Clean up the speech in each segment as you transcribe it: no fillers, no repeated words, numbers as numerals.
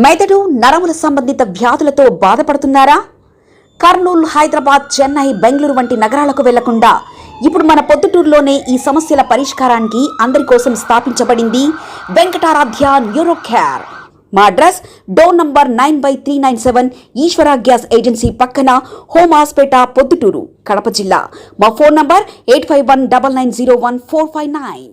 మెదడు నరముల సంబంధిత వ్యాధులతో బాధపడుతున్నారా? కర్నూలు, హైదరాబాద్, చెన్నై, బెంగళూరు వంటి నగరాలకు వెళ్లకుండా ఇప్పుడు మన పొద్దుటూరులోనే ఈ సమస్యల పరిష్కారానికి అందరి కోసం స్థాపించబడింది వెంకటారాధ్య న్యూరో కేర్. మా అడ్రస్ డోర్ నంబర్ 9/397 ఈశ్వర గ్యాస్ ఏజెన్సీ పక్కన, హోమాస్పేట, పొద్దుటూరు, కడప జిల్లా. మా ఫోన్ నంబర్ 8519901459.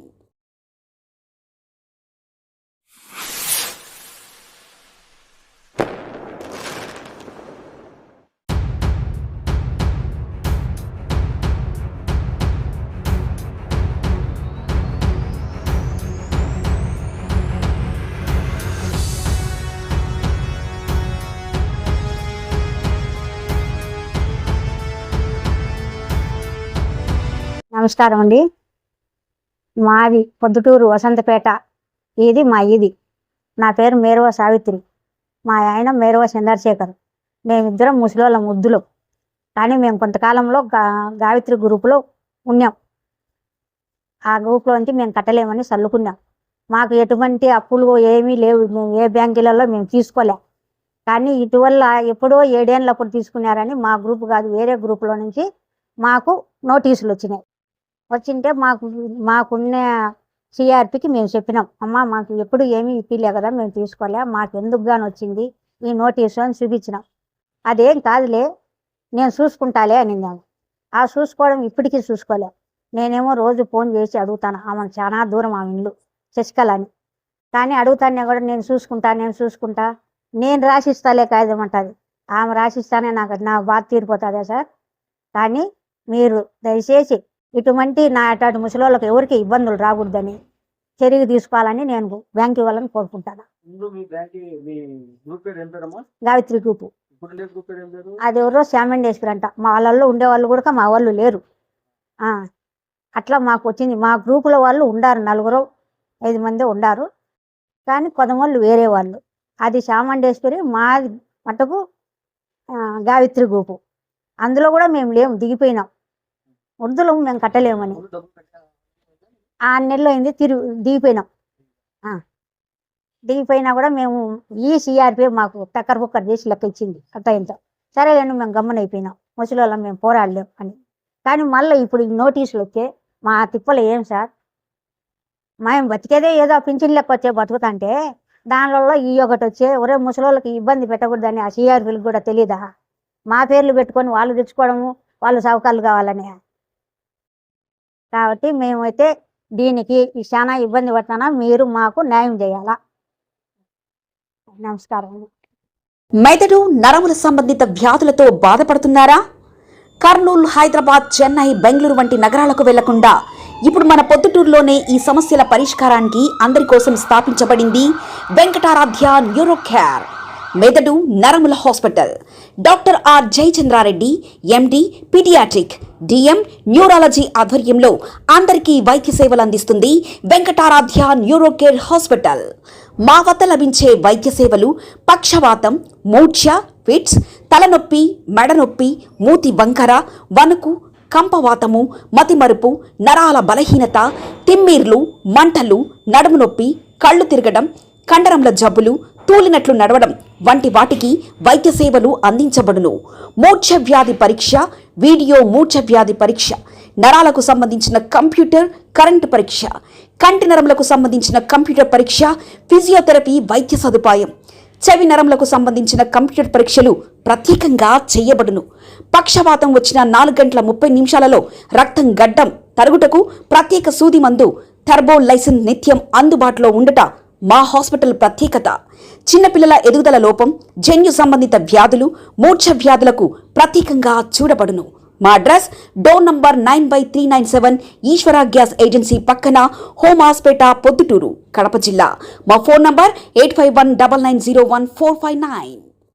నమస్కారం అండి. మాది పొద్దుటూరు వసంతపేట. ఇది మా నా పేరు మేరువ సావిత్రి, మా ఆయన మేరువ చంద్రశేఖర్. మేమిద్దరం ముసలోళ్ళ ముద్దులు. కానీ మేము కొంతకాలంలో గావిత్రి గ్రూపులో ఉన్నాం. ఆ గ్రూప్లో నుంచి మేము కట్టలేమని చల్లుకున్నాం. మాకు ఎటువంటి అప్పులు ఏమీ లేవు, మేము ఏ బ్యాంకులలో మేము తీసుకోలేం. కానీ ఇటీవల ఎప్పుడో 7 ఏళ్ళప్పుడు తీసుకున్నారని మా గ్రూప్ కాదు, వేరే గ్రూపులో నుంచి మాకు నోటీసులు వచ్చినాయి. వచ్చింటే మాకున్న సిఆర్పికి మేము చెప్పినాం, అమ్మ మాకు ఎప్పుడు ఏమీ ఇప్పిలే కదా, మేము తీసుకోలే, మాకు ఎందుకు గాని వచ్చింది ఈ నోటీసు అని చూపించినాం. అదేం కాదులే, నేను చూసుకుంటాలే అనిందాను. ఆ చూసుకోవడం ఇప్పటికీ చూసుకోలే. నేనేమో రోజు ఫోన్ చేసి అడుగుతాను, ఆమెను చాలా దూరం ఆమె ఇల్లు శశికళ అని. కానీ అడుగుతానే కూడా నేను చూసుకుంటా, నేను రాసిస్తాలే కాగితం అంటుంది. ఆమె రాసిస్తానే నా బాధ తీరిపోతుందా సార్? కానీ మీరు దయచేసి ఇటువంటి అటు ముసలోళ్ళకి ఎవరికి ఇబ్బందులు రాకూడదని చర్య తీసుకోవాలని నేను బ్యాంకు వాళ్ళని కోరుకుంటాను. గావిత్రి గ్రూపు. అది ఎవరో శామండేశ్వరి అంట. మా వాళ్ళల్లో ఉండేవాళ్ళు కూడా మా వాళ్ళు లేరు. అట్లా మాకు వచ్చింది. మా గ్రూపుల వాళ్ళు ఉండారు, 4-5 మంది ఉండారు. కానీ కొంతమంది వేరే వాళ్ళు. అది శామండేశ్వరి, మా మటుకు గావిత్రి గ్రూపు. అందులో కూడా మేము లేము, దిగిపోయినాం. వృద్ధులు మేము కట్టలేమని 6 నెలలు అయింది దిగిపోయినా కూడా మేము ఈ సిఆర్పి మాకు టక్కర్ బుక్కర్ చేసి లెక్క ఇచ్చింది. అట్ట ఇంత సరే కానీ మేము గమ్మనైపోయినాం, ముసలివాళ్ళం మేము పోరాడలేం అని. కానీ మళ్ళీ ఇప్పుడు ఈ నోటీసులు వచ్చే మా తిప్పలు ఏం సార్? మేము బతికేదే ఏదో పింఛన్ లెక్క వచ్చే బతుకుతుంటే దానిలో ఈ ఒకటి వచ్చే ఒరే ముసలివాళ్ళకి ఇబ్బంది పెట్టకూడదని ఆ సిఆర్పీలకు కూడా తెలీదా? మా పేర్లు పెట్టుకొని వాళ్ళు తెచ్చుకోవడము, వాళ్ళు సౌకర్యాలు కావాలని. కాబట్టి మేమైతే దీనికి చాలా ఇబ్బంది పడుతున్నా, మీరు మాకు న్యాయం చేయాలా. నమస్కారం. మెదడు నరముల సంబంధిత వ్యాధులతో బాధపడుతున్నారా? కర్నూలు, హైదరాబాద్, చెన్నై, బెంగళూరు వంటి నగరాలకు వెళ్లకుండా ఇప్పుడు మన పొద్దుటూరులోనే ఈ సమస్యల పరిష్కారానికి అందరి కోసం స్థాపించబడింది వెంకటారాధ్య న్యూరో కేర్. మెదడు నరముల hospital. Doctor R Jayachandrareddy, MD, paediatric, DM, neurology ఆధ్వర్యంలో అందరికీ వైద్య సేవలు అందిస్తుంది వెంకటారాధ్య న్యూరో కేర్ హాస్పిటల్. మా వద్ద లభించే వైద్య సేవలు పక్షవాతం, మూర్ఛ, ఫిట్స్, తలనొప్పి, మెడనొప్పి, మూతి వంకర, వణుకు, కంపవాతము, మతిమరుపు, నరాల బలహీనత, తిమ్మిర్లు, మంటలు, నడుము నొప్పి, కళ్ళు తిరగడం, కండరంల జబ్బులు, తూలినట్లు నడవడం వంటి వాటికి వైద్య సేవలు అందించబడును. మూర్ఛ వ్యాధి పరీక్ష, వీడియో మూర్ఛ వ్యాధి పరీక్ష, నరాలకు సంబంధించిన కంప్యూటర్ కరెంటు పరీక్ష, కంటి నరములకు సంబంధించిన కంప్యూటర్ పరీక్ష, ఫిజియోథెరపీ వైద్య సదుపాయం, చెవి నరములకు సంబంధించిన కంప్యూటర్ పరీక్షలు ప్రత్యేకంగా చేయబడును. పక్షవాతం వచ్చిన 4 గంటల 30 నిమిషాలలో రక్తం గడ్డం తరుగుటకు ప్రత్యేక సూది మందు థర్బోలైసిన్ నిత్యం అందుబాటులో ఉండట మా హాస్పిటల్ ప్రత్యేకత. చిన్నపిల్లల ఎదుగుదల లోపం, జన్యు సంబంధిత వ్యాధులు, మూర్ఛ వ్యాధులకు ప్రత్యేకంగా చూడబడును. మా అడ్రస్ డోర్ నంబర్ 9/397 ఈశ్వర గ్యాస్ ఏజెన్సీ పక్కన, హోమాస్పేట, పొద్దుటూరు, కడప జిల్లా. మా ఫోన్ నంబర్ 8519901459.